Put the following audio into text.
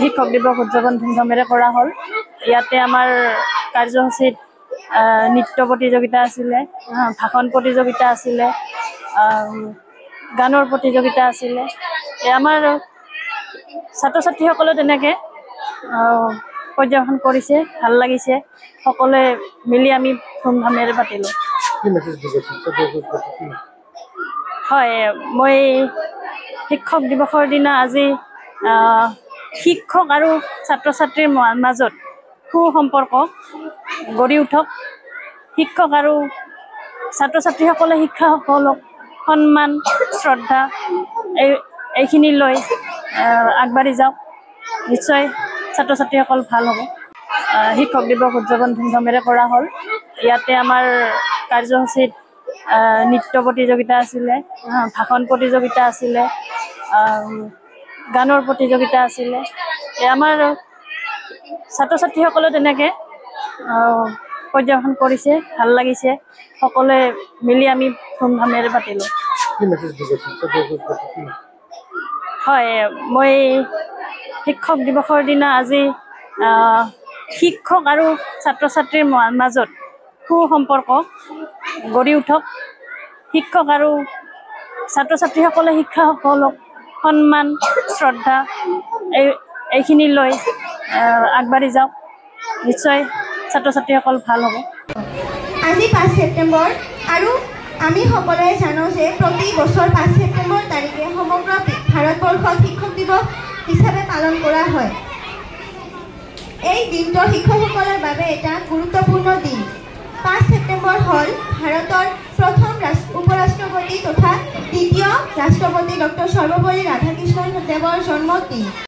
শিক্ষক দিৱস উদযাপন ধুমধামেৰে কৰা হ'ল। ইয়াতে আমাৰ কাৰ্যসূচীত নৃত্য প্ৰতিযোগিতা আছিলে, ভাষণ প্ৰতিযোগিতা আছিলে, গানৰ প্ৰতিযোগিতা আছিলে। আমাৰ ছাত্ৰ ছাত্ৰীসকলে তেনেকৈ পৰ্যবেক্ষণ কৰিছে, ভাল লাগিছে। সকলোৱে মিলি আমি ধুমধামেৰে পাতিলোঁ। হয়, মই শিক্ষক দিৱসৰ দিনা আজি শিক্ষক আৰু ছাত্ৰ ছাত্ৰীৰ মাজত সুসম্পৰ্ক গঢ়ি উঠক। শিক্ষক আৰু ছাত্ৰ ছাত্ৰীসকলে শিক্ষকসকলক সন্মান শ্ৰদ্ধা এইখিনি লৈ আগবাঢ়ি যাওক। নিশ্চয় ছাত্ৰ ছাত্ৰীসকল ভাল হ'ব। শিক্ষক দিৱস উদযাপন ধুমধামেৰে কৰা হ'ল। ইয়াতে আমাৰ কাৰ্যসূচীত নৃত্য প্ৰতিযোগিতা আছিলে, ভাষণ প্ৰতিযোগিতা আছিলে, গানৰ প্ৰতিযোগিতা আছিলে। আমাৰ ছাত্ৰ ছাত্ৰীসকলে তেনেকৈ পৰ্যবেক্ষণ কৰিছে, ভাল লাগিছে। সকলোৱে মিলি আমি ধুমধামেৰে পাতিলোঁ। হয়, মই শিক্ষক দিৱসৰ দিনা আজি শিক্ষক আৰু ছাত্ৰ ছাত্ৰীৰ মাজত সুসম্পৰ্ক গঢ়ি উঠক। শিক্ষক আৰু ছাত্ৰ ছাত্ৰীসকলে শিক্ষকসকলক সন্মান শ্ৰদ্ধা এইখিনি লৈ আগবাঢ়ি যাওক। নিশ্চয় ছাত্ৰ ছাত্ৰীসকল ভাল হ'ব। আজি 5 ছেপ্টেম্বৰ আৰু আমি সকলোৱে জানো যে প্ৰতি বছৰ 5 ছেপ্টেম্বৰ তাৰিখে সমগ্ৰ ভাৰতবৰ্ষত শিক্ষক দিৱস হিচাপে পালন কৰা হয়। এই দিনটো শিক্ষকসকলৰ বাবে এটা গুৰুত্বপূৰ্ণ দিন। 5 ছেপ্টেম্বৰ হ'ল ভাৰতৰ প্ৰথম উপৰাষ্ট্ৰপতি তথা দ্বিতীয় ৰাষ্ট্ৰপতি ডক্টৰ সৰ্বপল্লী ৰাধাকৃষ্ণন দেৱৰ জন্মদিন।